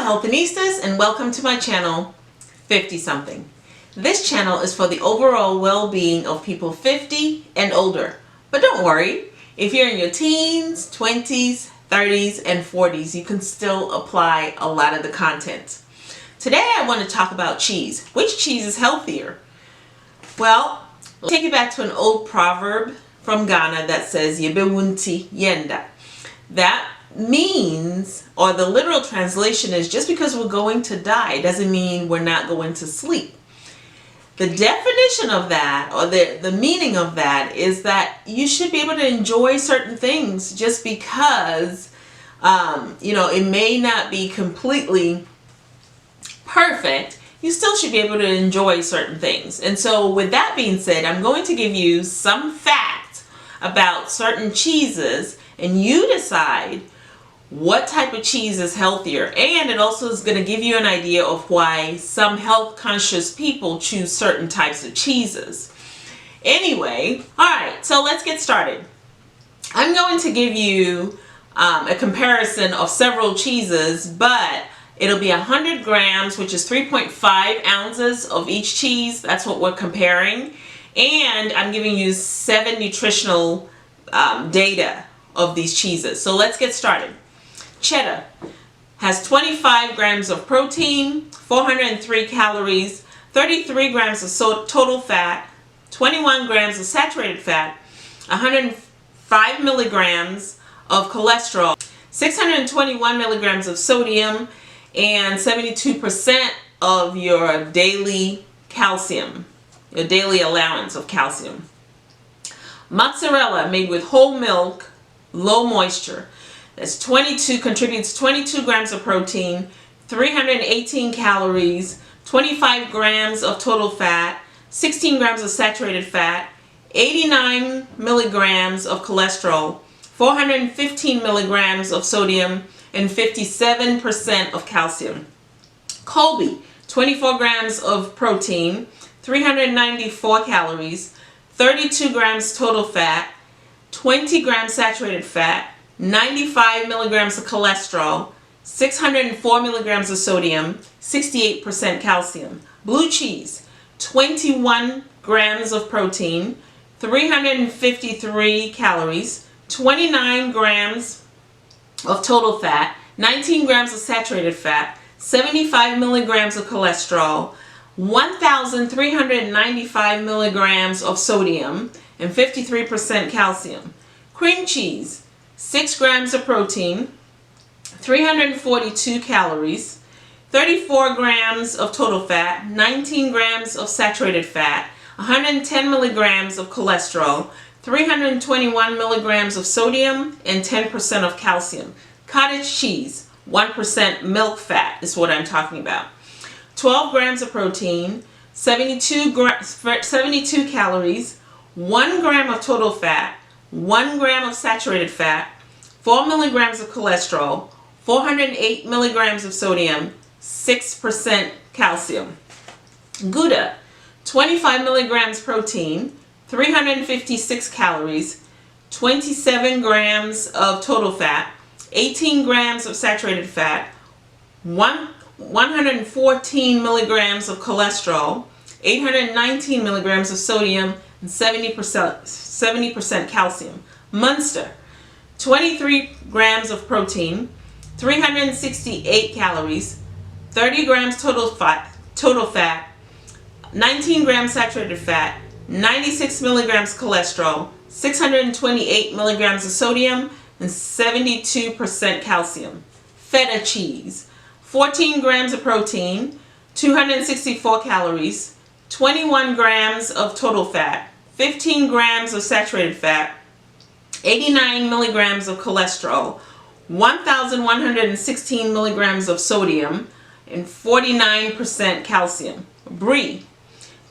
Healthinistas, and welcome to my channel 50 something. This channel is for the overall well-being of people 50 and older. But don't worry, if you're in your teens, 20s, 30s, and 40s, you can still apply a lot of the content. Today I want to talk about cheese. Which cheese is healthier? Well, let's take you back to an old proverb from Ghana that says Yebewunti Yenda. That means, or the literal translation is, just because we're going to die doesn't mean we're not going to sleep. The definition of that, or the meaning of that, is that you should be able to enjoy certain things just because it may not be completely perfect. You still should be able to enjoy certain things. And so with that being said, I'm going to give you some facts about certain cheeses, and you decide what type of cheese is healthier. And it also is going to give you an idea of why some health conscious people choose certain types of cheeses. Anyway, alright, so let's get started. I'm going to give you a comparison of several cheeses, but it'll be 100 grams, which is 3.5 ounces of each cheese. That's what we're comparing. And I'm giving you 7 nutritional data of these cheeses. So let's get started. Cheddar has 25 grams of protein, 403 calories, 33 grams of total fat, 21 grams of saturated fat, 105 milligrams of cholesterol, 621 milligrams of sodium, and 72% of your daily calcium, your daily allowance of calcium. Mozzarella, made with whole milk, low moisture. That's contributes 22 grams of protein, 318 calories, 25 grams of total fat, 16 grams of saturated fat, 89 milligrams of cholesterol, 415 milligrams of sodium, and 57% of calcium. Colby, 24 grams of protein, 394 calories, 32 grams total fat, 20 grams saturated fat, 95 milligrams of cholesterol, 604 milligrams of sodium, 68% calcium. Blue cheese, 21 grams of protein, 353 calories, 29 grams of total fat, 19 grams of saturated fat, 75 milligrams of cholesterol, 1,395 milligrams of sodium, and 53% calcium. Cream cheese, 6 grams of protein, 342 calories, 34 grams of total fat, 19 grams of saturated fat, 110 milligrams of cholesterol, 321 milligrams of sodium, and 10% of calcium. Cottage cheese, 1% milk fat is what I'm talking about. 12 grams of protein, 72 calories, 1 gram of total fat, 1 gram of saturated fat, 4 milligrams of cholesterol, 408 milligrams of sodium, 6% calcium. Gouda, 25 milligrams protein, 356 calories, 27 grams of total fat, 18 grams of saturated fat, 114 milligrams of cholesterol, 819 milligrams of sodium, and 70% calcium. Munster, 23 grams of protein, 368 calories, 30 grams total fat, 19 grams saturated fat, 96 milligrams cholesterol, 628 milligrams of sodium, and 72% calcium. Feta cheese, 14 grams of protein, 264 calories, 21 grams of total fat, 15 grams of saturated fat, 89 milligrams of cholesterol, 1,116 milligrams of sodium, and 49% calcium. Brie,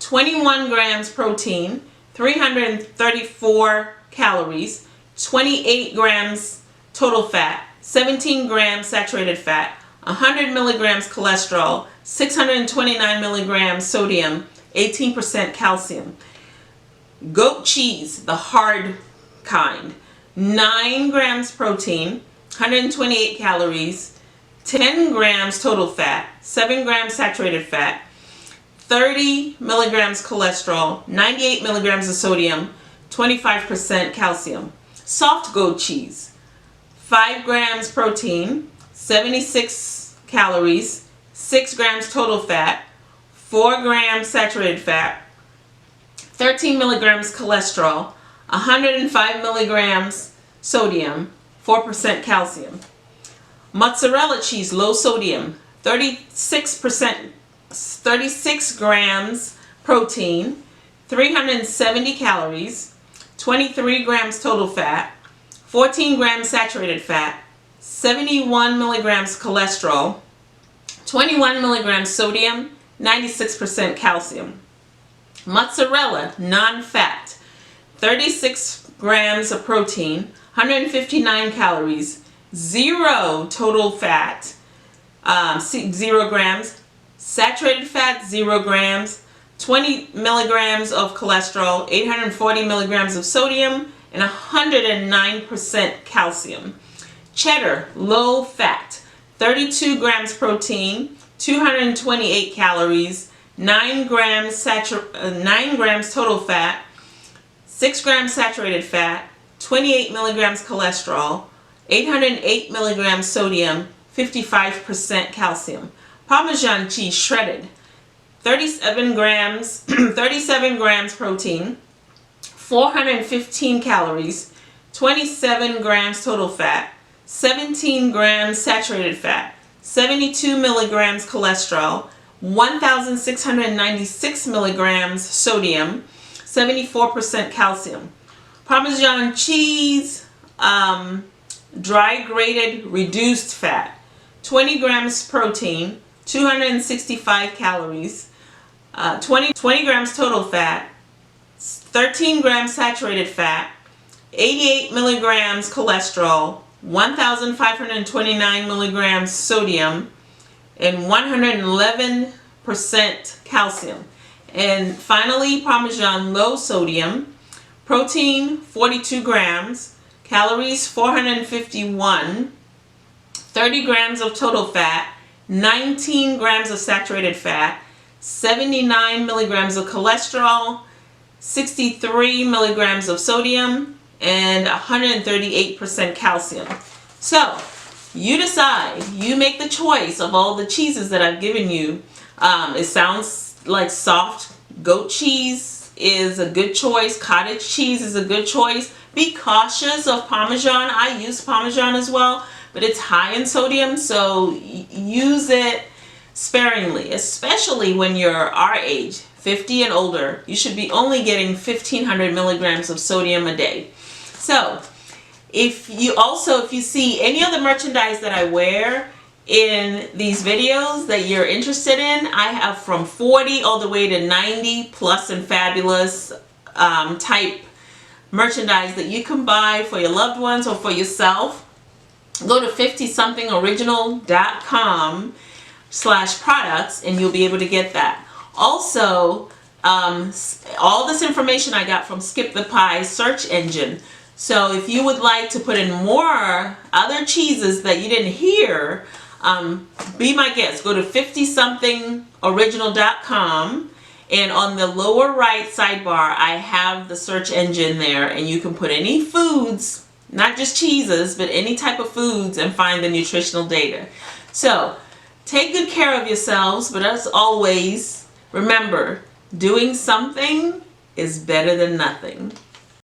21 grams protein, 334 calories, 28 grams total fat, 17 grams saturated fat, 100 milligrams cholesterol, 629 milligrams sodium, 18% calcium. Goat cheese, the hard kind, 9 grams protein, 128 calories, 10 grams total fat, 7 grams saturated fat, 30 milligrams cholesterol, 98 milligrams of sodium, 25% calcium. Soft goat cheese, 5 grams protein, 76 calories, 6 grams total fat, 4 grams saturated fat, 13 milligrams cholesterol, 105 milligrams sodium, 4% calcium. Mozzarella cheese, low sodium, 36 grams protein, 370 calories, 23 grams total fat, 14 grams saturated fat, 71 milligrams cholesterol, 21 milligrams sodium, 96% calcium. Mozzarella, non-fat, 36 grams of protein, 159 calories, 0 total fat, 0 grams, saturated fat, 0 grams, 20 milligrams of cholesterol, 840 milligrams of sodium, and 109% calcium. Cheddar, low fat, 32 grams protein, 228 calories, 9 grams total fat, 6 grams saturated fat, 28 milligrams cholesterol, 808 milligrams sodium, 55% calcium. Parmesan cheese shredded, 37 grams protein, 415 calories, 27 grams total fat, 17 grams saturated fat, 72 milligrams cholesterol, 1,696 milligrams sodium, 74% calcium. Parmesan cheese, dry grated reduced fat, 20 grams protein, 265 calories, 20 grams total fat, 13 grams saturated fat, 88 milligrams cholesterol, 1,529 milligrams sodium, and 111% calcium. And finally, Parmesan low sodium, protein 42 grams, calories 451, 30 grams of total fat, 19 grams of saturated fat, 79 milligrams of cholesterol, 63 milligrams of sodium, and 138% calcium. So you decide, you make the choice of all the cheeses that I've given you. It sounds like soft goat cheese is a good choice. Cottage cheese is a good choice. Be cautious of Parmesan. I use Parmesan as well, but it's high in sodium, so use it sparingly, especially when you're our age, 50 and older. You should be only getting 1,500 milligrams of sodium a day. So if you see any of the merchandise that I wear in these videos that you're interested in, I have from 40 all the way to 90 plus and fabulous type merchandise that you can buy for your loved ones or for yourself. Go to 50somethingoriginal.com/products and you'll be able to get that. Also, all this information I got from Skip the Pie search engine. So if you would like to put in more other cheeses that you didn't hear, be my guest. Go to 50somethingoriginal.com, and on the lower right sidebar I have the search engine there, and you can put any foods, not just cheeses, but any type of foods, and find the nutritional data. So take good care of yourselves, but as always, remember, doing something is better than nothing.